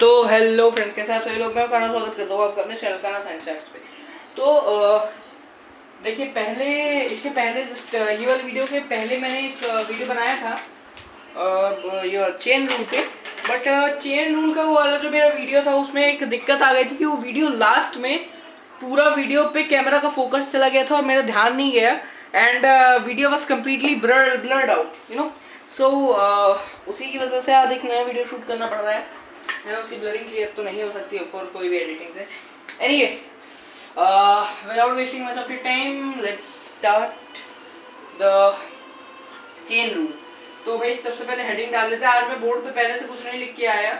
तो hello friends, कैसे आप सभी लोग। मैं आपका स्वागत करता हूँ आपका अपने चैनल का साइंस फैक्ट्स पे। तो देखिए, इसके पहले जस्ट ये वाली वीडियो के पहले मैंने एक वीडियो बनाया था ये चेन रूल पे। बट चेन रूल का वो वाला जो मेरा वीडियो था उसमें एक दिक्कत आ गई थी कि वो वीडियो लास्ट में पूरा वीडियो पे कैमरा का फोकस चला गया था और मेरा ध्यान नहीं गया and video was completely blurred out so उसी की वजह से आज एक नया वीडियो शूट करना पड़ रहा है। उसकी ब्लरिंग क्लियर तो नहीं हो सकती ऑफकोर्स कोई भी एडिटिंग से। Anyway, without wasting much of your time, let's start the chain rule. तो भाई सबसे पहले हेडिंग डाल देते हैं। आज मैं बोर्ड पे पहले से कुछ नहीं लिख के आया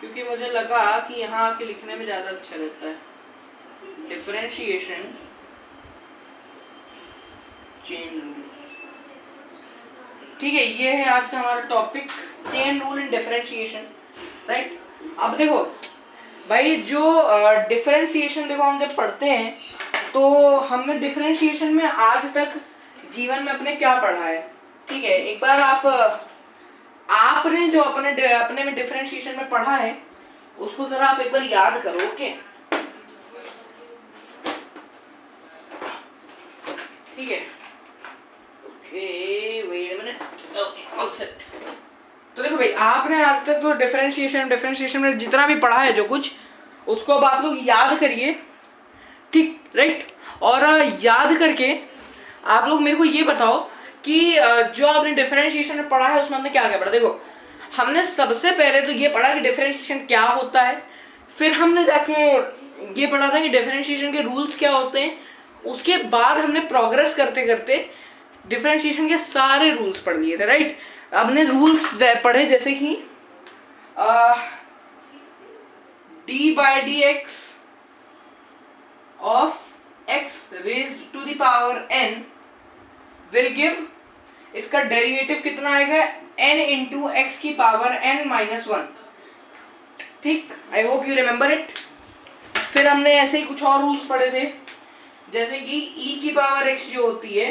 क्योंकि मुझे लगा कि यहाँ आके लिखने में ज़्यादा अच्छा रहता है। डिफरेंशिएशन चेन रूल, ठीक है, ये है आज का हमारा topic, chain rule in differentiation, right. अब देखो भाई, जो डिफरेंशिएशन देखो हम जब पढ़ते हैं तो हमने डिफरेंशिएशन में आज तक जीवन में अपने क्या पढ़ा है, ठीक है। एक बार आपने जो अपने में डिफरेंशिएशन में पढ़ा है उसको जरा आप एक बार याद करो। ओके, ठीक है। Okay, wait a minute. Okay, all set. तो देखो भाई, आपने आज तक तो डिफरेंशिएशन में जितना भी पढ़ा है जो कुछ, उसको अब आप लोग याद करिए, ठीक, राइट। और याद करके आप लोग मेरे को ये बताओ कि जो आपने डिफरेंशिएशन में पढ़ा है उसमें हमने क्या क्या पढ़ा। देखो, हमने सबसे पहले तो ये पढ़ा कि डिफरेंशिएशन क्या होता है, फिर हमने जाके ये पढ़ा था कि डिफरेंशिएशन के रूल्स क्या होते हैं। उसके बाद हमने प्रोग्रेस करते करते डिफरेंशिएशन के सारे रूल्स पढ़ लिए थे, राइट। हमने रूल्स पढ़े जैसे कि d by d x of x raised to the power n will give, इसका डेरिवेटिव कितना आएगा, n इंटू एक्स की पावर n माइनस वन, ठीक। I hope you remember it. फिर हमने ऐसे ही कुछ और रूल्स पढ़े थे जैसे कि e की पावर x जो होती है,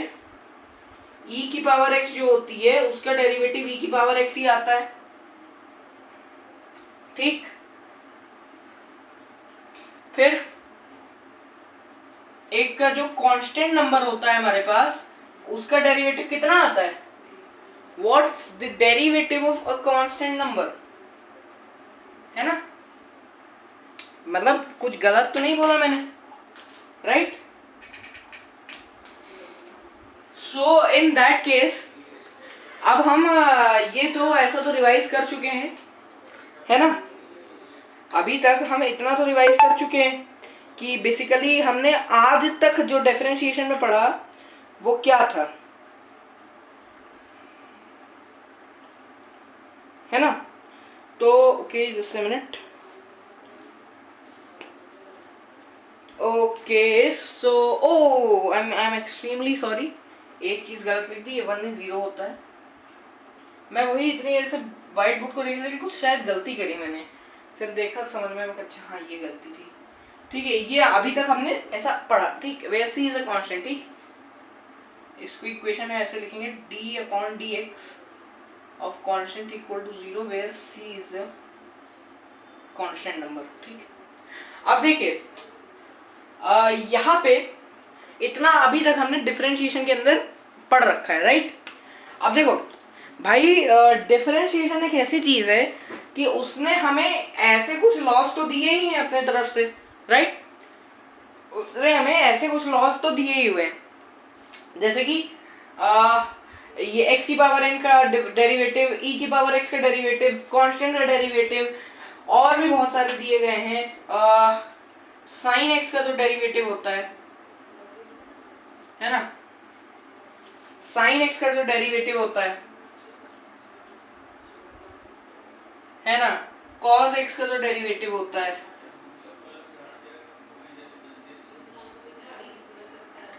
e की पावर x जो होती है उसका डेरिवेटिव e की पावर x ही आता है, ठीक। फिर एक का जो कांस्टेंट नंबर होता है हमारे पास उसका डेरिवेटिव कितना आता है, what's the derivative of a constant number, है ना। मतलब कुछ गलत तो नहीं बोला मैंने, right. So in that case अब हम ये तो ऐसा तो रिवाइज कर चुके हैं, है ना। अभी तक हम इतना तो रिवाइज कर चुके हैं कि बेसिकली हमने आज तक जो डिफरेंशिएशन में पढ़ा वो क्या था, है ना। तो okay, just a minute. Okay, so I am extremely sorry, एक चीज गलत लिख दी, ये 1 नहीं 0 होता है। मैं वही इतनी देर से व्हाइट बोर्ड को देखने लगी, कुछ शायद गलती करी मैंने, फिर देखा समझ में, अच्छा हाँ ये गलती थी, ठीक है। ये अभी तक हमने ऐसा पढ़ा, ठीक। वैसे इज अ कांस्टेंट, ठीक। इसको इक्वेशन में ऐसे लिखेंगे, d upon d x of constant equal to 0 where c is a constant number, ठीक। अब देखिए, यहाँ पे इतना अभी तक हमने डिफरेंशिएशन के अंदर पढ़ रखा है, राइट। अब देखो भाई, डिफरेंशिएशन एक ऐसी चीज है कि उसने हमें ऐसे कुछ लॉस तो दिए ही हैं अपने तरफ से, राइट। उसने हमें ऐसे कुछ लॉस तो दिए ही हुए हैं, जैसे कि ये x की पावर n का डेरिवेटिव, e की पावर x का डेरिवेटिव, कांस्टेंट का डेरिवेटिव, और भी बहुत सारे दिए गए हैं। साइन x का जो डेरिवेटिव होता है ना, साइन x का जो डेरिवेटिव होता है ना, cos x का जो डेरिवेटिव होता है,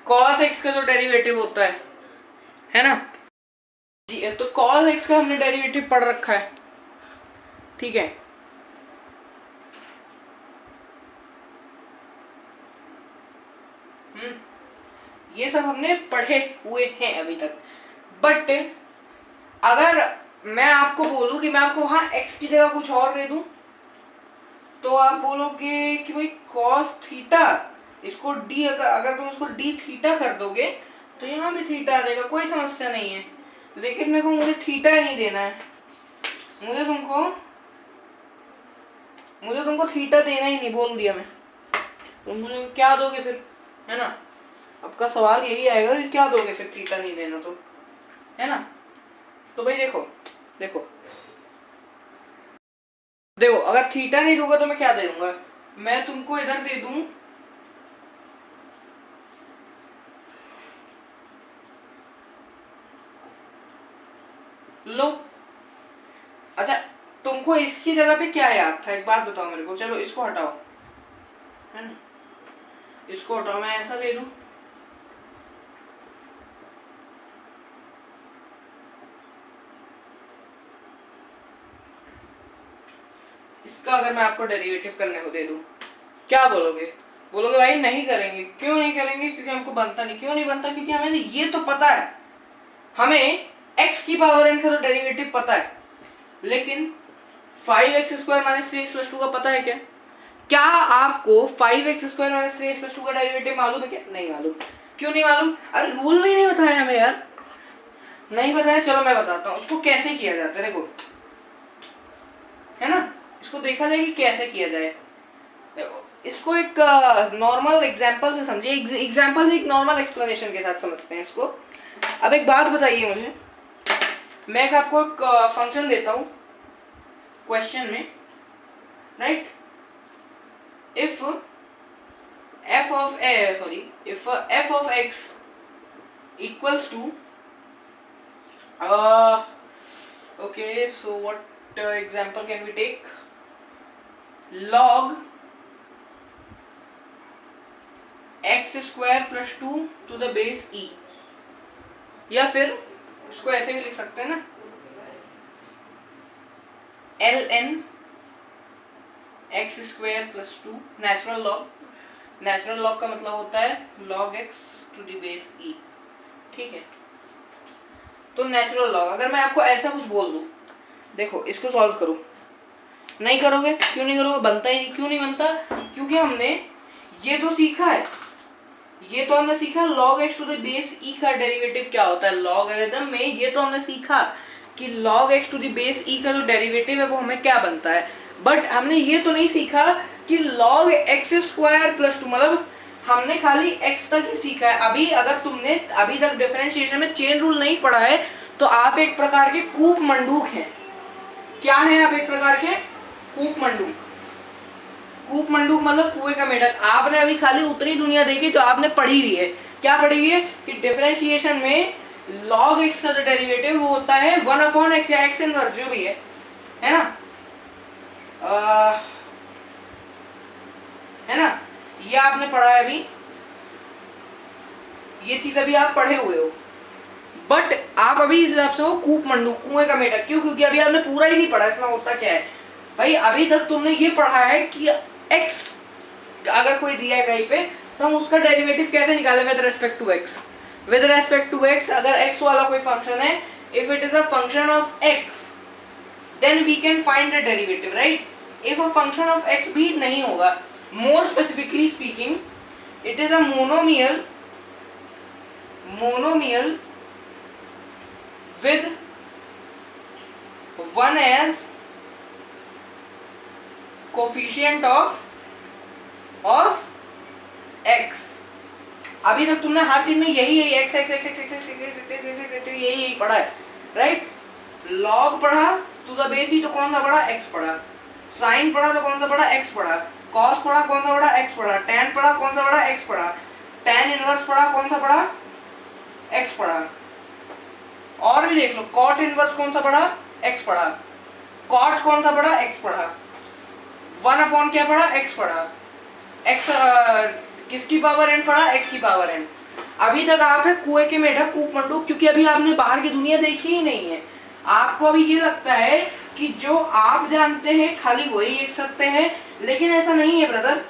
cos x का जो डेरिवेटिव होता है ना जी। तो cos x का हमने डेरिवेटिव पढ़ रखा है, ठीक है। ये सब हमने पढ़े हुए हैं अभी तक। बट अगर मैं आपको बोलूं कि मैं आपको वहां x की जगह कुछ और दे दूं तो आप बोलोगे कि भाई कॉस थीटा, इसको डी, अगर तुम इसको डी थीटा कर दोगे तो यहाँ भी थीटा आ जाएगा, कोई समस्या नहीं है। लेकिन मेरे को मुझे थीटा ही नहीं देना है, मुझे तुमको थीटा देना ही नहीं, बोल दिया मैं। तुम मुझे क्या दोगे फिर, है ना? आपका सवाल यही आएगा कि क्या दोगे फिर थीटा नहीं देना तो, है ना? तो भाई देखो देखो देखो, अगर थीटा नहीं दूंगा तो मैं क्या दे दूंगा? मैं तुमको इधर दे दूं लो। अच्छा, तुमको इसकी जगह पे क्या याद था, एक बात बताओ मेरे को। चलो इसको हटाओ, है ना, इसको हटाओ, मैं ऐसा दे दूं। इसका अगर मैं आपको डेरिवेटिव करने को दे दूं, क्या बोलोगे? बोलोगे भाई नहीं करेंगे। क्यों नहीं करेंगे? क्योंकि हमको बनता नहीं। क्यों नहीं बनता? क्योंकि हमें ये तो पता है, हमें x की पावर n का तो डेरिवेटिव पता है, लेकिन 5x square minus 3x plus 2 का पता है क्या? क्या आपको 5x square minus 3x plus 2 का डेरिवेटिव मालूम है क्या? नहीं मालूम। क्यों नहीं मालूम? अरे रूल में ही नहीं बताया हमें यार, नहीं बताया। चलो मैं बताता हूँ उसको कैसे किया जाता है, देखो, है ना, इसको देखा जाए कि कैसे किया जाए। इसको एक नॉर्मल एग्जांपल से समझिए, एग्जांपल एक नॉर्मल एक्सप्लेनेशन के साथ समझते हैं इसको। अब एक बात बताइए मुझे, मैं आपको एक फंक्शन देता हूं क्वेश्चन में, right? If f of x equals to okay, so what example can we take? log x square plus 2 to the base e, या फिर इसको ऐसे भी लिख सकते हैं ना, ln x square plus 2 natural log. Natural log का मतलब होता है log x to the base e, ठीक है? तो नेचुरल लॉग, अगर मैं आपको ऐसा कुछ बोल दूं, देखो इसको सॉल्व करो, नहीं करोगे। क्यों नहीं करोगे? बनता ही नहीं। क्यों नहीं बनता? क्योंकि हमने ये तो सीखा है, ये तो हमने सीखा log x to the base e का डेरिवेटिव क्या होता है लॉगरिथम में। ये तो हमने सीखा कि log x to the base e का जो डेरिवेटिव है वो हमें क्या बनता है। बट हमने ये तो नहीं सीखा कि log x स्क्वायर प्लस 2, मतलब हमने खाली x तक ही सीखा है। अभी अगर तुमने अभी तक डिफरेंशिएशन में चेन रूल नहीं पढ़ा है तो आप एक प्रकार के कूप मंडूक हैं। क्या है आप? एक प्रकार के कूप मंडूक। कूप मंडूक मतलब कुएं का मेढक। आपने अभी खाली उतनी दुनिया देखी तो आपने पढ़ी हुई है। क्या पढ़ी हुई है? कि डिफरेंशिएशन में log x का जो डेरिवेटिव वो होता है 1/x या x इनवर्स जो भी है ना, है ना, ये आपने पढ़ा है अभी, ये चीज अभी आप पढ़े हुए हो। बट आप अभी इस हिसाब से हो कूप मंडूक, कुएं का मेढक। क्यों? क्योंकि अभी आपने पूरा ही नहीं पढ़ा इसमें होता क्या है। भाई अभी तक तुमने ये पढ़ा है कि x अगर कोई दिया है कहीं पे तो हम उसका डेरिवेटिव कैसे निकालें with respect to x। With respect to x अगर x वाला कोई फंक्शन है, if it is a function of x then we can find the derivative, right? If a function of x भी नहीं होगा, more specifically speaking it is a monomial with 1 as coefficient of x। अभी तक तुमने हर चीज में यही x यही पढ़ा है, राइट? log पढ़ा टू द बेस ही तो कौन सा पढ़ा? x पढ़ा। sin पढ़ा तो कौन सा पढ़ा? x पढ़ा। cos पढ़ा कौन सा पढ़ा? x पढ़ा। tan पढ़ा कौन सा पढ़ा? x पढ़ा। tan इनवर्स पढ़ा कौन सा पढ़ा? x पढ़ा। और भी देख लो, cot इनवर्स कौन सा पढ़ा? x पढ़ा। cot कौन सा पढ़ा? x पढ़ा। 1 क्या पढ़ा? x पढ़ा। x किसकी पावर n पढ़ा? x की पावर n। अभी तक आप है कुएं के मेढक, कूप मंडूक, क्योंकि अभी आपने बाहर की दुनिया देखी ही नहीं है। आपको अभी ये लगता है कि जो आप जानते हैं खाली वही लिख सकते हैं, लेकिन ऐसा नहीं है ब्रदर।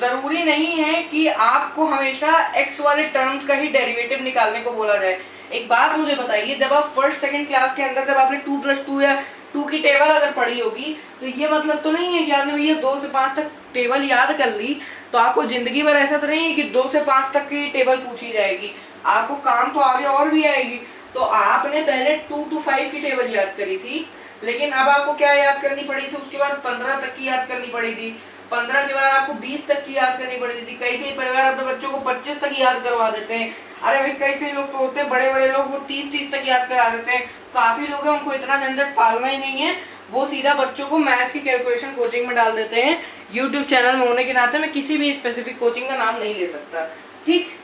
जरूरी नहीं है कि आपको हमेशा x वाले टर्म्स का ही डेरिवेटिव निकालने को बोला जाए। एक बात मुझे बताइए, जब आप फर्स्ट सेकंड क्लास के अंदर जब आपने 2 + 2 या 2 की टेबल अगर पढ़ी होगी तो ये मतलब तो नहीं है कि आपने भैया 2 से 5 तक टेबल याद कर ली तो आपको जिंदगी भर ऐसा तो नहीं है कि 2 से 5 तक की टेबल पूछी जाएगी, आपको काम तो आगे और भी आएगी। तो आपने पहले 2 to 5 की टेबल याद करी थी, लेकिन अब आपको क्या याद करनी पड़ी थी, उसके बाद 15 तक की याद करनी पड़ी थी, 15 के बाद आपको 20 तक की याद करनी पड़ी थी। कई कई परिवार अपने बच्चों को 25 तक याद करवा देते हैं। अरे भाई कई कई लोग तो होते हैं बड़े बड़े लोग, वो 30 तक याद करा देते हैं। काफी लोग हैं उनको इतना झंझट पालना ही नहीं है, वो सीधा बच्चों को मैथ्स की कैलकुलेशन कोचिंग में डाल देते हैं। यूट्यूब चैनल में होने के नाते मैं किसी भी स्पेसिफिक कोचिंग का नाम नहीं ले सकता, ठीक।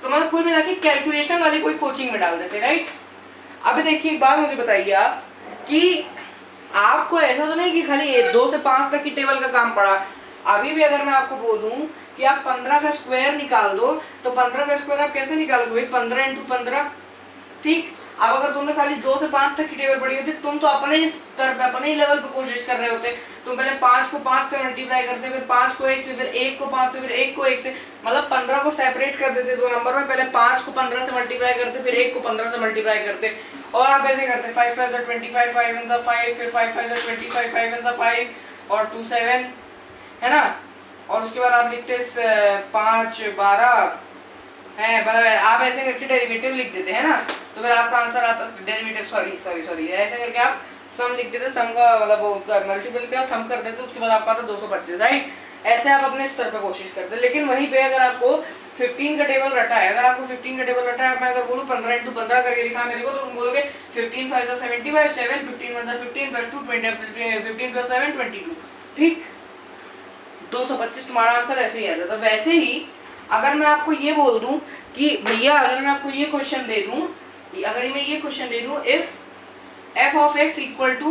तो मतलब कुल मिला के कैलकुलेशन वाली कोई कोचिंग में डाल देते, राइट। अभी देखिए एक बात मुझे बताइए आप कि आपको ऐसा तो नहीं कि खाली 2 से 5 तक की टेबल का काम पड़ा। अभी भी अगर मैं आपको बोलूं कि आप 15 का स्क्वायर निकाल दो तो 15 का स्क्वायर आप कैसे निकालोगे भाई, 15 × 15, ठीक। अब अगर तुमने खाली 2 से 5 तक की टेबल पढ़ी होती, तुम तो अपने ही स्तर पे अपने ही लेवल पे कोशिश कर रहे होते। तुम पहले 5 को 5 से मल्टीप्लाई करते, फिर 5 को 1 से, फिर 1 को 5 से, फिर 1 को 1 से, मतलब 15 को सेपरेट कर देते 2 नंबर में। पहले 5 को 15 से मल्टीप्लाई करते, फिर 1 को 15 से मल्टीप्लाई करते, और आप ऐसे करते 5 5 25, 5 इन द 5, फिर 5 5 25, 5 इन द 5 और 2 7, है ना। और उसके बाद आप लिखते 5 12 है, मतलब आप ऐसे करके डेरिवेटिव लिख देते हैं ना, तो फिर आपका आंसर आता डेरिवेटिव, सॉरी ऐसे करके आप सम लिख देते, सम का मतलब वो मल्टीपल का सम कर देते, उसके बाद आपका आता 225, राइट। ऐसे आप अपने स्तर पे कोशिश करते हैं। लेकिन वहीं पे अगर आपको 15 का टेबल रटा है, अगर आपको 15 का टेबल रटा है, मैं अगर बोलूं 15 × 15 करके दिखा मेरे को, तो तुम बोलोगे 15 5 75, 7 15 1 15 + 2 20, 15 + 7 22, ठीक। 225 तुम्हारा आंसर ऐसे ही आ जाता। वैसे ही अगर मैं आपको ये बोल दूं कि भैया अगर मैं आपको ये क्वेश्चन दे दूं, अगर मैं ये क्वेश्चन दे दूं, if f of x equal to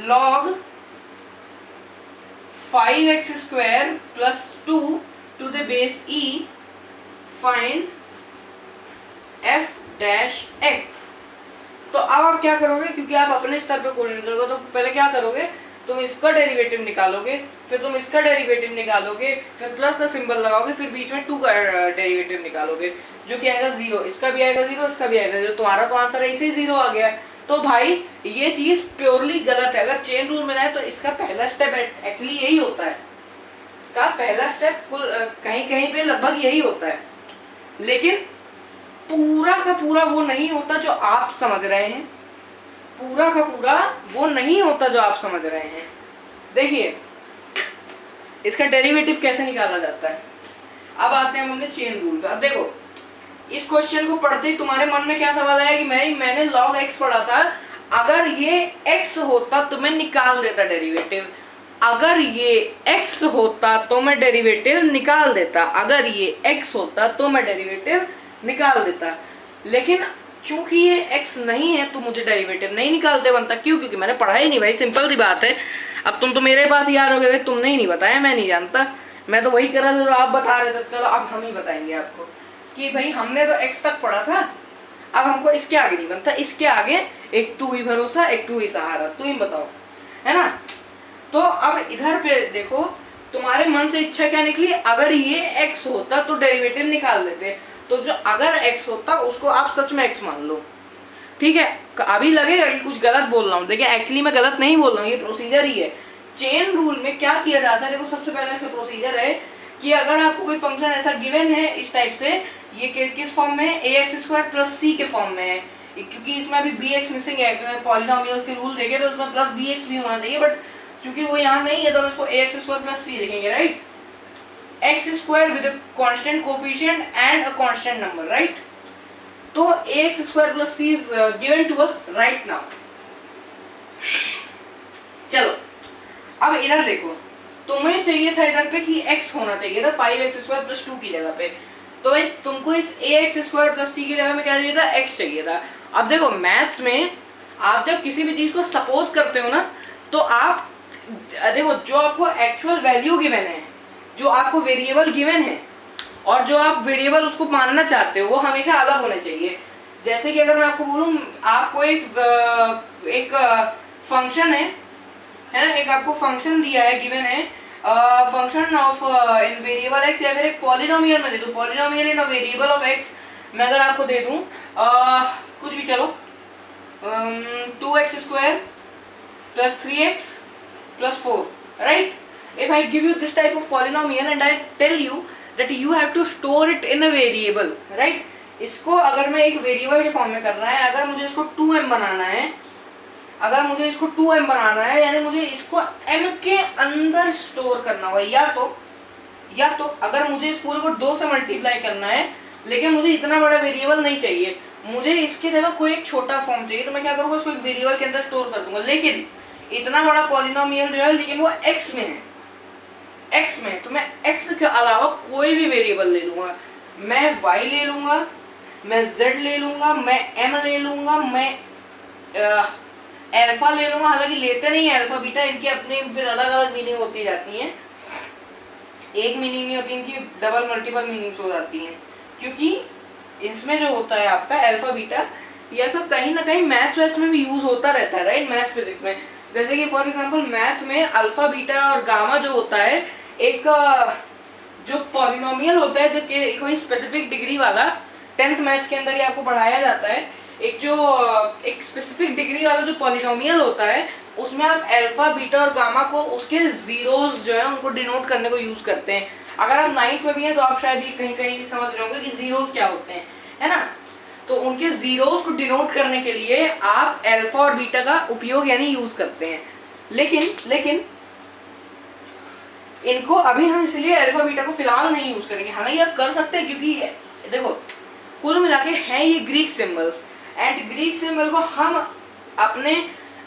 log 5x square plus 2 to the base e, find f dash x। तो अब आप क्या करोगे, क्योंकि आप अपने स्तर पे कोशिश करोगे, तो पहले क्या करोगे, तुम इसका डेरिवेटिव निकालोगे, फिर तुम इसका डेरिवेटिव निकालोगे, फिर प्लस का सिंबल लगाओगे, फिर बीच में 2 का डेरिवेटिव निकालोगे, जो कि आएगा 0, इसका भी आएगा 0, इसका भी आएगा 0, तुम्हारा तो आंसर ऐसे ही 0 आ गया। तो भाई ये चीज प्योरली गलत है। अगर चेन रूल में है तो इसका पहला स्टेप एक्चुअली यही होता है, इसका पहला स्टेप कहीं कहीं पे लगभग यही होता है, लेकिन पूरा का पूरा वो नहीं होता जो आप समझ रहे हैं, पूरा का पूरा वो नहीं होता जो आप समझ रहे हैं। देखिए इसका डेरिवेटिव कैसे निकाला जाता है। अब आते हैं हम अपने चेन रूल पे। अब देखो इस क्वेश्चन को पढ़ते ही तुम्हारे मन में क्या सवाल आया कि मैंने log x पढ़ा था, अगर ये x होता तो मैं निकाल देता डेरिवेटिव, अगर ये x होता तो मैं डेरिवेटिव निकाल देता, अगर ये x होता तो मैं डेरिवेटिव निकाल देता। लेकिन चूंकि ये x नहीं है तो मुझे डेरिवेटिव नहीं निकालते बनता। क्यों? क्योंकि मैंने पढ़ा ही नहीं भाई, सिंपल सी बात है। अब तुम तो मेरे पास याद हो गए, तुमने ही नहीं बताया, मैं नहीं जानता, मैं तो वही कर रहा था जो आप बता रहे थे। चलो अब हम ही बताएंगे आपको कि भाई हमने तो x तक पढ़ा था, अब हमको इसके आगे नहीं बनता, इसके आगे एक तू ही भरोसा, एक तू ही सहारा, तू ही बताओ, है ना। तो अब इधर पे देखो तुम्हारे मन से इच्छा क्या निकली, अगर ये x होता तो डेरिवेटिव निकाल देते। तो जो अगर x होता उसको आप सच में x मान लो, ठीक है। अभी लगेगा कि कुछ गलत बोल रहा हूँ, देखिए एक्चुअली मैं गलत नहीं बोल रहा हूँ, ये प्रोसीजर ही है। चेन रूल में क्या किया जाता है, देखो सबसे पहले ऐसा प्रोसीजर है कि अगर आपको कोई फंक्शन ऐसा गिवन है इस टाइप से, ये किस फॉर्म में है, ax² + c के फॉर्म में है, क्योंकि इसमें अभी bx मिसिंग है, पॉलिनोमियल्स के रूल देखे तो उसमें प्लस bx भी होना चाहिए, बट क्योंकि वो यहाँ नहीं है तो हम इसको ax² + c लिखेंगे, right. x² with constant coefficient and a constant number, right. तो ax² + c is given to us right now. चलो अब इधर देखो, तुम्हें चाहिए था इधर पे कि x होना चाहिए था 5x² + 2 की जगह पे, तो भाई तुमको इस ax² + c की जगह में क्या चाहिए था, x चाहिए था। अब देखो मैथ्स में आप जब किसी भी चीज को सपोज करते हो ना, तो आप देखो जो आपको एक्चुअल वैल्यू गिवन है, जो आपको वेरिएबल गिवन है, और जो आप वेरिएबल उसको मानना चाहते हो वो हमेशा अलग होने चाहिए। जैसे कि अगर मैं आपको बोलूं, आपको एक फंक्शन है ना, एक आपको फंक्शन दिया है, गिवन है function of in variable x, या फिर एक पॉलिनोमियल में दे दूं, polynomial in a variable of x मैं अगर आपको दे दूं कुछ भी, चलो 2x² plus 3x plus 4, right? If I give you this type of polynomial and I tell you that you have to store it in a variable, right? इसको अगर मैं एक वेरिएबल के फॉर्म में करना है, अगर मुझे इसको 2m बनाना है, अगर मुझे इसको 2m बनाना है, यानी मुझे इसको m के अंदर स्टोर करना होगा, या तो अगर मुझे इस पूरे को 2 से मल्टीप्लाई करना है, लेकिन मुझे इतना बड़ा वेरिएबल नहीं चाहिए, मुझे इसके जगह कोई एक छोटा फॉर्म चाहिए, तो मैं क्या करूँगा, इसको एक वेरिएबल के अंदर स्टोर कर दूंगा। लेकिन इतना बड़ा पॉलिनोमियल जो है, लेकिन वो x में है, x में, तो मैं x के अलावा कोई भी वेरिएबल ले लूंगा, मैं y ले लूंगा, मैं z ले लूंगा, मैं m ले लूंगा, मैं अल्फा ले लूंगा। हालांकि लेते नहीं है अल्फा बीटा, इनकी अपनी फिर अलग अलग मीनिंग होती जाती हैं, एक मीनिंग नहीं होती इनकी, डबल मल्टीपल मीनिंग्स हो जाती हैं, क्योंकि इसमें जो होता है आपका अल्फा बीटा, या तो कहीं ना कहीं मैथ्स वैथ में भी यूज होता रहता है, राइट, मैथ्स फिजिक्स में। जैसे कि फॉर एग्जांपल मैथ में अल्फा बीटा और गामा जो होता है, एक जो पॉलिनोमियल होता है, जो कोई स्पेसिफिक डिग्री वाला, 10th मैथ्स के अंदर ही आपको पढ़ाया जाता है, एक स्पेसिफिक डिग्री वाला जो पॉलिनोमियल होता है, उसमें आप अल्फा बीटा और गामा को उसके जीरोस जो है उनको डिनोट करने को यूज करते हैं। अगर आप 9th में भी हैं तो आप शायद ये कहीं कहीं समझ रहे होंगे कि जीरोस क्या होते हैं, है ना। तो उनके जीरोस को डिनोट करने के लिए आप अल्फा और बीटा का उपयोग यानी यूज करते हैं। लेकिन इनको अभी हम इसलिए अल्फा बीटा को फिलहाल नहीं यूज करेंगे, हालांकि आप कर सकते हैं, क्योंकि देखो कुल मिला के है ये Greek symbols, and Greek symbol को हम अपने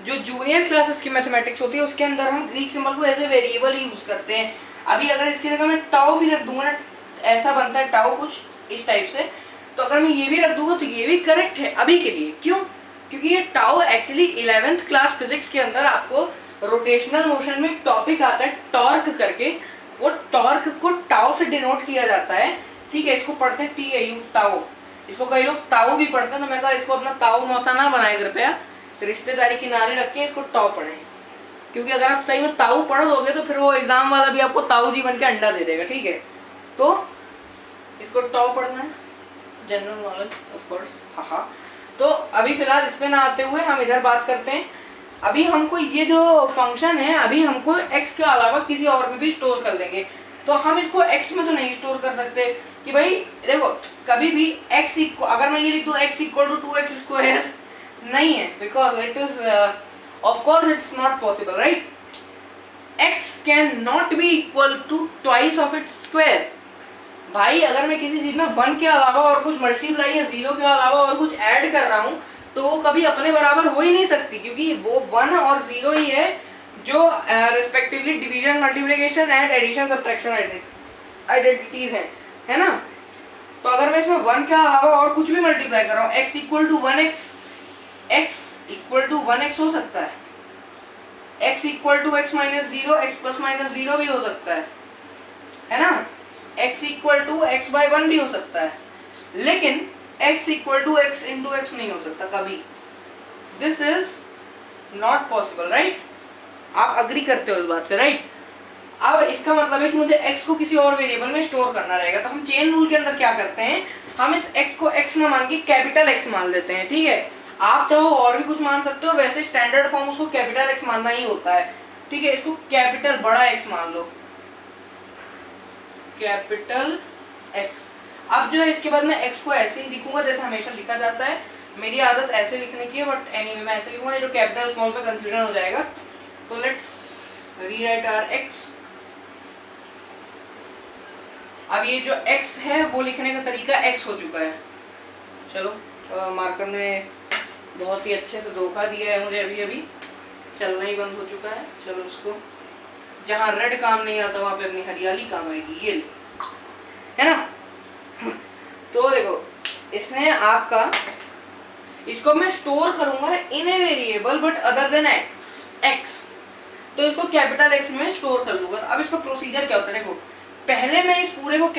जो जूनियर क्लासेस की मैथमेटिक्स होती है उसके अंदर हम ग्रीक सिंबल को एज ए वेरिएबल यूज करते हैं। अभी अगर इसकी जगह मैं टाउ भी रख दूंगा ना, ऐसा बनता है टाउ कुछ इस टाइप से, तो अगर मैं ये भी रख दूंगा तो ये भी करेक्ट है अभी के लिए। क्यों? क्योंकि ये tau actually 11th class physics के अंदर आपको रोटेशनल मोशन में एक टॉपिक आता है टॉर्क करके, वो टॉर्क को टाउ से डिनोट किया जाता है, ठीक है। इसको पढ़ते हैं TAU टाउ, इसको कई लोग ताऊ भी पढ़ते हैं, तो मैं कहा इसको अपना ताऊ मौसा ना बनाए कृपया, रिश्तेदारी किनारे रख के इसको टाउ पढ़ें, क्योंकि अगर आप सही में ताऊ पढ़ लोगे तो फिर वो एग्जाम वाला भी आपको ताऊ जी बन के अंडा दे देगा, ठीक है। तो इसको टाउ पढ़ना है, जनरल नॉलेज ऑफ कोर्स, हाँ। तो अभी फिलहाल इस पे ना आते हुए हम इधर बात करते हैं। अभी हमको ये जो फंक्शन है, अभी हमको x के अलावा किसी और में भी स्टोर कर लेंगे, तो हम इसको x में तो नहीं स्टोर कर सकते कि भाई देखो कभी भी x इक्वल, अगर मैं ये लिख दूं x इक्वल टू 2x² नहीं है, because it is of course it's not possible, right. x can not be equal to twice of its square. भाई अगर मैं किसी चीज में 1 के अलावा और कुछ मल्टीप्लाई या 0 के अलावा और कुछ ऐड कर रहा हूँ तो वो कभी अपने बराबर हो ही नहीं सकती, क्योंकि वो 1 और 0 ही है जो respectively division, multiplication and addition, subtraction identities हैं, है ना। तो अगर मैं इसमें 1 के अलावा और कुछ भी मल्टीप्लाई कर रहा हूँ, x equal to 1x, x equal to 1x हो सकता है, x equal to x minus 0, x plus minus 0 भी हो सकता है ना, x equal to x by 1 भी हो सकता है, लेकिन x equal to x into x नहीं हो सकता कभी। This is not possible, right. आप अग्री करते हो इस बात से, राइट। अब इसका मतलब है कि मुझे x को किसी और वेरिएबल में स्टोर करना रहेगा, तो हम चेन रूल के अंदर क्या करते हैं, हम इस x को x ना मान के कैपिटल X मान लेते हैं, ठीक है। आप चाहो और भी कुछ मान सकते हो, वैसे स्टैंडर्ड फॉर्म उसको कैपिटल X मानना ही होता है, ठीक है। इसको कैपिटल बड़ा X मान लो, कैपिटल X। अब जो है इसके बाद मैं x को ऐसे ही लिखूंगा जैसे हमेशा लिखा जाता है, मेरी आदत ऐसे लिखने की है, बट एनीवे मैं ऐसे लिखूंगा, जो कैपिटल स्मॉल पे कंफ्यूजन हो जाएगा। तो लेट्स रीराइट आवर x। अब ये जो x है वो लिखने का तरीका x हो चुका है। चलो मार्कर ने बहुत ही अच्छे से धोखा दिया है मुझे, अभी अभी चलना ही बंद हो चुका है। चलो उसको, जहाँ रेड काम नहीं आता वहाँ पे अपनी हरियाली काम आएगी, ये है ना। तो देखो इसने आपका, इसको मैं स्टोर करूंगा in a variable but other than x, तो इसको कैपिटल X में स्टोर कर लूंगा। अब इसका प्रोसीजर क्या होता है, देखो पहले मैं इस पूरे को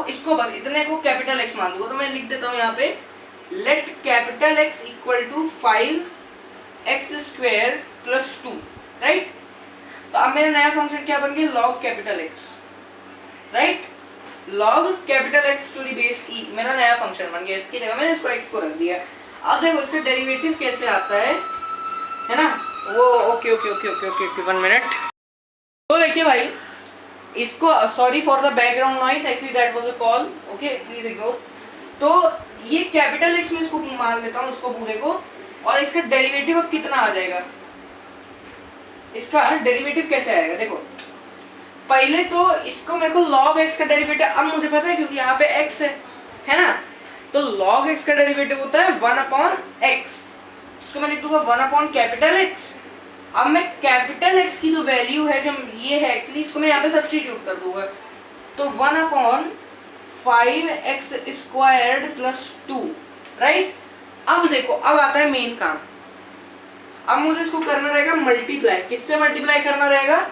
इसको बस इतने को कैपिटल X मान लूंगा, तो मैं लिख देता हूँ यहाँ पे let capital X equal to 5x² plus 2, right. तो अब मेरा नया फंक्शन क्या बन गया, log capital X, right. log capital X to the base e मेरा नया फंक्शन बन गया, इसकी जगह मैंने इसको x को रख दिया। अब देखो इसका डेरिवेटिव कैसे आता है ना वो। Okay okay okay okay okay okay 1 minute. तो देखिए भाई इसको, sorry for the background noise, actually that was a call, okay please ignore. तो ये कैपिटल एक्स में इसको मान लेता हूँ इसको पूरे को, और इसका डेरिवेटिव अब कितना आ जाएगा, इसका डेरिवेटिव कैसे आएगा देखो। पहले तो इसको मेरे को log x का डेरिवेटिव अब मुझे पता है क्योंकि यहाँ पे x है ना, तो log x का डेरिवेटिव होता है 1/x। इसको मैं लिख दूंगा 1/X। अब मैं कैपिटल X की जो वैल्यू है जो ये है एक्चुअली, इसको मैं यहाँ पे सब्स्टिट्यूट कर दूंगा, तो 1/5x² + 2, राइट। अब देखो अब आता है मेन काम। अब मुझे इसको करना रहेगा मल्टीप्लाई, किससे मल्टीप्लाई करना रहेगा,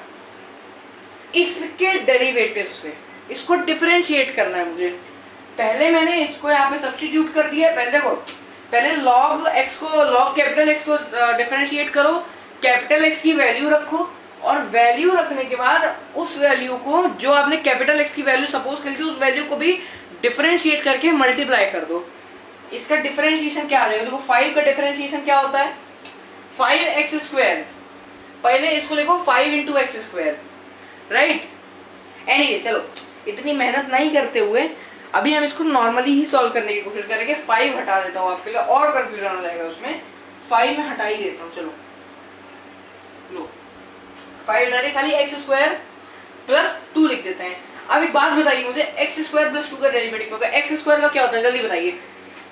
इसके डेरिवेटिव से। इसको डिफरेंशिएट करना है मुझे। पहले मैंने इसको यहाँ पे सब्स्टिट्यूट कर दिया। पहले देखो, पहले log x को, log कैपिटल X को डिफरेंशिएट करो, कैपिटल X की वैल्यू रखो, और वैल्यू रखने के बाद उस वैल्यू को जो आपने कैपिटल X की वैल्यू सपोज कर ली उस वैल्यू को भी डिफरेंशिएट करके मल्टीप्लाई कर दो। इसका डिफरेंशिएशन क्या आ जाएगा, देखो 5 का डिफरेंशिएशन क्या होता है 5x²। पहले इसको लिखो 5 × x², राइट। एनीवे चलो इतनी मेहनत नहीं करते हुए अभी हम इसको नॉर्मली ही सॉल्व करने की कोशिश करेंगे। 5 हटा देता हूँ आपके लिए और कंफ्यूजन हो जाएगा उसमें, 5 में हटा ही देता हूँ। चलो लो 5 हटा दे, खाली x² + 2 लिख देते हैं। अब एक बात बताइए मुझे, x² + 2 का डेरिवेटिव होगा, x² का क्या होता है जल्दी बताइए।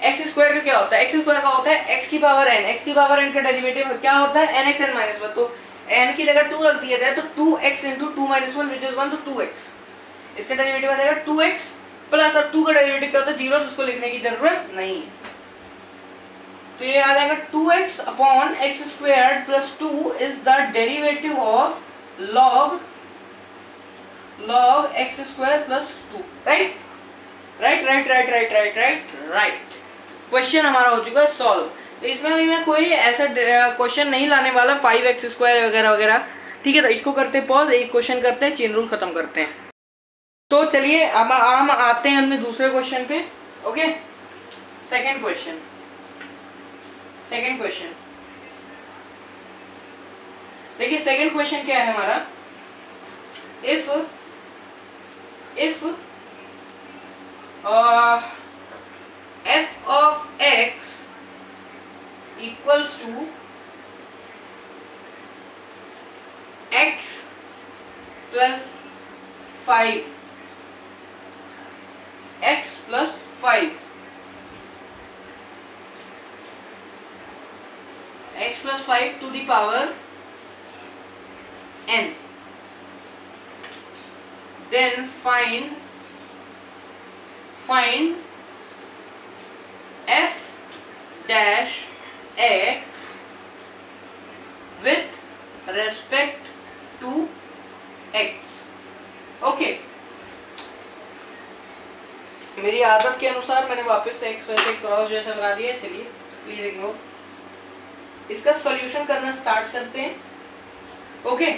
x² का क्या होता है, x² का होता है x की पावर n, x की पावर n का डेरिवेटिव क्या होता है nxn - 1। तो n की जगह 2 रख दिया जाए तो 2x × 2 - 1 विच इज 1, तो 2x। इसका डेरिवेटिव आ जाएगा 2x प्लस, अब 2 का डेरिवेटिव क्या होता है 0, तो उसको लिखने की जरूरत नहीं है। तो ये आ जाएगा 2x/x² + 2 is the derivative of log x² + 2, right right right right right right right right. Question हमारा हो चुका है सॉल्व। तो इसमें भी मैं कोई ऐसा क्वेश्चन नहीं लाने वाला 5x² वगैरह वगैरह, ठीक है। तो इसको करते पॉज, एक क्वेश्चन करते हैं, चेन रूल खत्म करते हैं। तो चलिए अब हम आते हैं अपने दूसरे क्वेश्चन पे, ओके। सेकंड क्वेश्चन देखिए सेकंड क्वेश्चन क्या है हमारा, if f of x equals to x plus 5, x plus 5, x plus 5 to the power n, then find f dash x with respect to x, okay. मेरी आदत के अनुसार मैंने वापस से x वैसे क्रॉस जैसा बना दिया है, चलिए प्लीज इग्नोर। इसका सॉल्यूशन करना स्टार्ट करते हैं, ओके।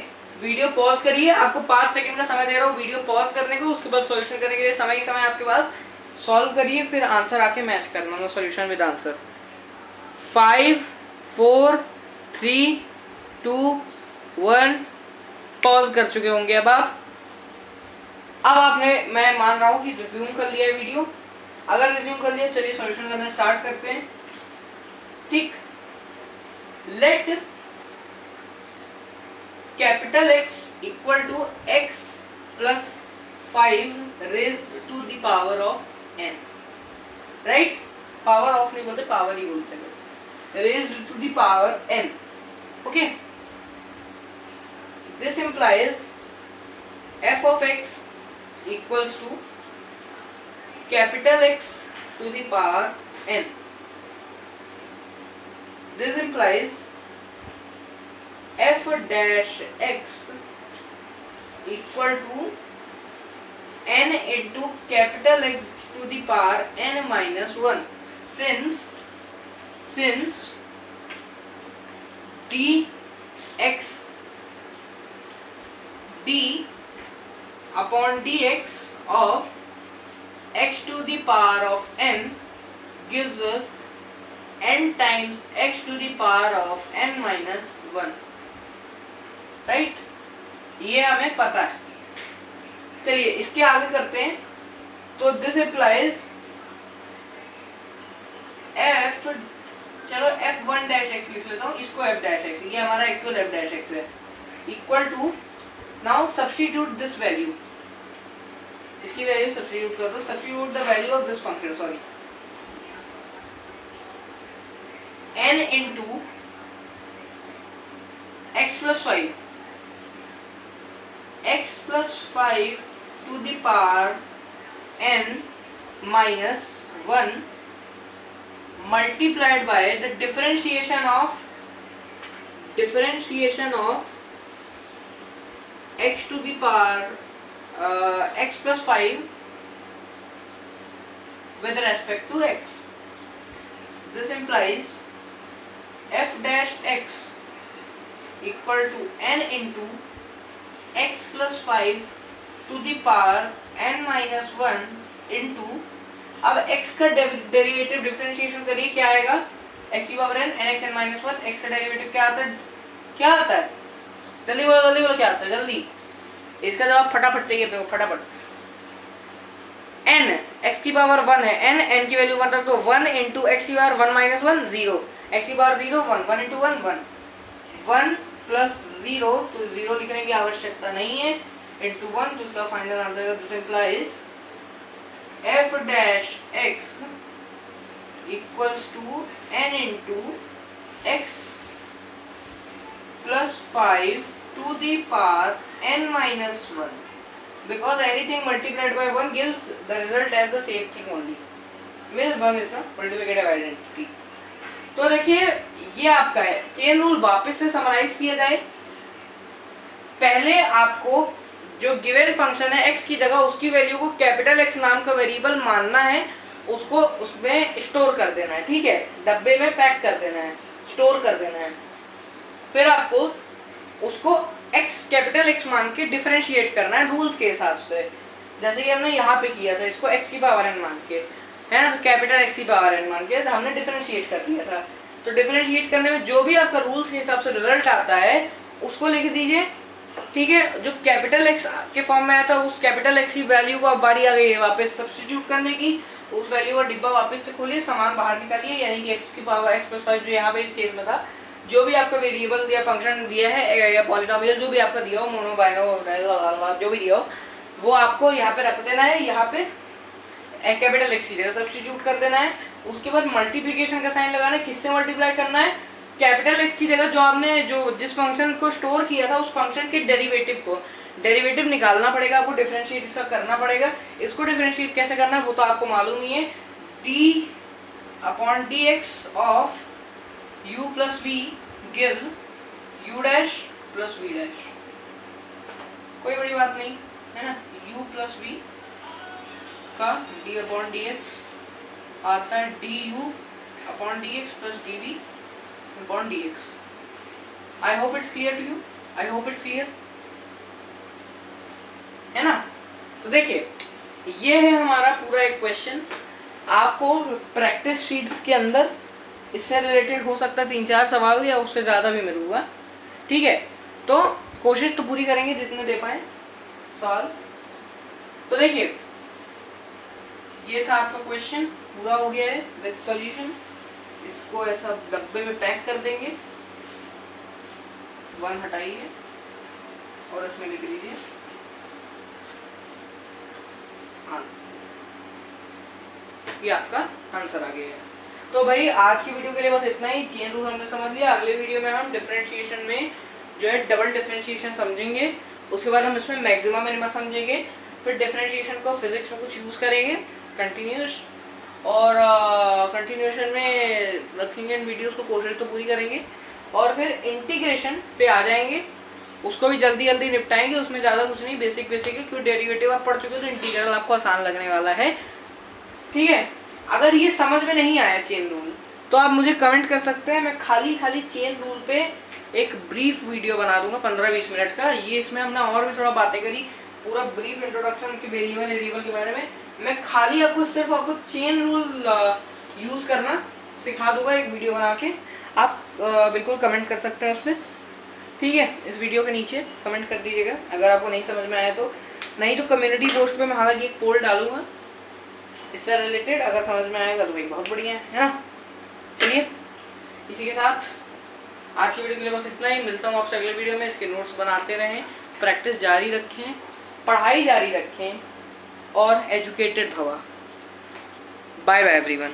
वीडियो पॉज करिए, आपको 5 सेकंड का समय दे रहा हूँ वीडियो पॉज करने को, उसके बाद सॉल्यूशन करने के लिए समय ही समय आपके पास। सॉल्व करिए फिर आंसर आके मैच करना ना, सॉल्यूशन विद आंसर। 5 4 3 2 1 पॉज कर चुके होंगे अब आप। अब आपने, मैं मान रहा हूँ कि रिज्यूम कर लिया है वीडियो। अगर रिज्यूम कर लिया चलिए सॉल्यूशन करना स्टार्ट करते हैं, ठीक। Let capital X equal to x plus 5 raised to the power of n, right. Power of नहीं बोलते, पावर ही बोलते हैं, raised to the power n, okay. This implies f of x equals to capital X to the power n. This implies f dash x equal to n into capital X to the power n minus 1, since dx d upon dx of x to the power of n gives us n times x to the power of n minus 1, right? ये हमें पता है। चलिए इसके आगे करते हैं। तो दिस इम्प्लाइज f, चलो f1 डैश x लिख लेता हूँ, इसको f डैश x, ये हमारा एक्चुअल f डैश x है, equal to, now substitute this value, इसकी वैल्यू सब्स्टिट्यूट कर दो, substitute the value of this function, sorry, n into x plus 5, x plus 5 to the power n minus 1 multiplied by the differentiation of x to the power x plus 5 with respect to x. This implies f dash x equal to n into x plus 5 to the power n minus 1 into, अब x का derivative differentiation करिए, क्या आएगा, x की power n nx n minus 1, x का derivative क्या आता है, क्या आता है, जल्दी बोलो क्या आता है, जल्दी, इसका जवाब फटाफट चाहिए अपने को, फटाफट। n x की पावर 1 है, n की वैल्यू 1 रख दो, 1 इंटू x की पावर 1 माइनस 1 0, x की पावर 0 1, 1 इंटू 1 1 प्लस 0, तो 0 लिखने की आवश्यकता नहीं है, इंटू 1, तो इसका final answer this implies f dash x equals to n into x plus 5 to the power n minus 1, because anything multiplied by 1 gives the result as the same thing only, means 1 is the multiplicative identity। तो देखिए ये आपका है chain rule. वापस से summarise किया जाए, पहले आपको जो गिवन फंक्शन है x की जगह उसकी वैल्यू को कैपिटल X नाम का वेरिएबल मानना है, उसको उसमें स्टोर कर देना है, ठीक है, डब्बे में पैक कर देना है, स्टोर कर देना है। फिर आपको उसको x कैपिटल X मान के डिफरेंशिएट करना है रूल्स के हिसाब से, जैसे कि हमने यहाँ पे किया था, इसको x की पावर n मान के, है ना, तो कैपिटल X की पावर n मान के हमने डिफरेंशिएट कर दिया था। तो डिफरेंशिएट करने में जो भी आपका रूल्स के हिसाब से रिजल्ट आता है उसको लिख दीजिए, ठीक है। जो कैपिटल X के फॉर्म में आया था उस कैपिटल X की वैल्यू को अब बारी आ गई है वापस सब्स्टिट्यूट करने की, उस वैल्यू का डिब्बा वापस से खोलिए, सामान बाहर निकालिए, यानी कि x की पावर x प्लस 5 जो यहाँ पे इस केस में था, जो भी आपका वेरिएबल या फंक्शन दिया है या पॉलिनोमियल जो भी आपका दिया हो, मोनो बाइनो जो भी दिया हो, वो आपको यहाँ पे रख देना है, यहाँ पे कैपिटल X की जगह सब्स्टिट्यूट कर देना है। उसके बाद मल्टीप्लिकेशन का साइन लगाना है, किससे मल्टीप्लाई करना है, कैपिटल X की जगह जो आपने जो जिस फंक्शन को स्टोर किया था उस फंक्शन के डेरिवेटिव को, डेरिवेटिव निकालना पड़ेगा आपको, डिफरेंशिएट इसका करना पड़ेगा। इसको डिफरेंशिएट कैसे करना है वो तो आपको मालूम ही है, d upon dx of u plus v give u dash plus v dash, कोई बड़ी बात नहीं है ना, u प्लस v का d अपॉन dx आता है du upon dx plus dv upon dx। I hope it's clear to you, I hope it's clear, है ना। तो देखिए ये है हमारा पूरा एक क्वेश्चन, आपको प्रैक्टिस शीट्स के अंदर इससे रिलेटेड हो सकता है 3-4 सवाल या उससे ज़्यादा भी मिलूंगा, ठीक है। तो कोशिश तो पूरी करेंगे जितने दे पाए सवाल। तो देखिए ये था आपका क्वेश्चन, पूरा हो गया है विद सॉल्यूशन। इसको ऐसा डब्बे में पैक कर देंगे, 1 हटाइए और इसमें लिख दीजिए आंसर, ये आपका आंसर आ गया है। तो भाई आज की वीडियो के लिए बस इतना ही, चेन रूल हमने समझ लिया। अगले वीडियो में हम डिफरेंशिएशन में जो है डबल डिफरेंशिएशन समझेंगे, उसके बाद हम इसमें मैक्सिमा मिनिमा समझेंगे, फिर डिफरेंशिएशन को फिजिक्स में कुछ यूज़ करेंगे कंटिन्यूस, और कंटिन्यूएशन में रखेंगे इन वीडियोस को, कोशिश तो पूरी करेंगे, और फिर इंटीग्रेशन पे आ जाएंगे, उसको भी जल्दी जल्दी निपटाएंगे। उसमें ज़्यादा कुछ नहीं, बेसिक बेसिक है, क्योंकि डेरिवेटिव आप पढ़ चुके हो तो इंटीग्रल आपको आसान लगने वाला है, ठीक है। अगर ये समझ में नहीं आया चेन रूल तो आप मुझे कमेंट कर सकते हैं, मैं खाली चेन रूल पे एक ब्रीफ वीडियो बना दूंगा 15-20 मिनट का। ये इसमें हमने और भी थोड़ा बातें करी, पूरा ब्रीफ इंट्रोडक्शन के वेरिएबल के बारे में। मैं खाली आपको सिर्फ चेन रूल यूज करना सिखा दूंगा एक वीडियो बना के, आप बिल्कुल कमेंट कर सकते हैं उस पर, ठीक है। इस वीडियो के नीचे कमेंट कर दीजिएगा अगर आपको नहीं समझ में आया तो, नहीं तो कम्युनिटी पोस्ट पे मैं हालांकि एक पोल डालूंगा इससे रिलेटेड, अगर समझ में आएगा तो भाई बहुत बढ़िया है ना। चलिए इसी के साथ आज की वीडियो के लिए बस इतना ही, मिलता हूँ आपसे अगले वीडियो में। इसके नोट्स बनाते रहें, प्रैक्टिस जारी रखें, पढ़ाई जारी रखें और एजुकेटेड भवा। Bye bye everyone.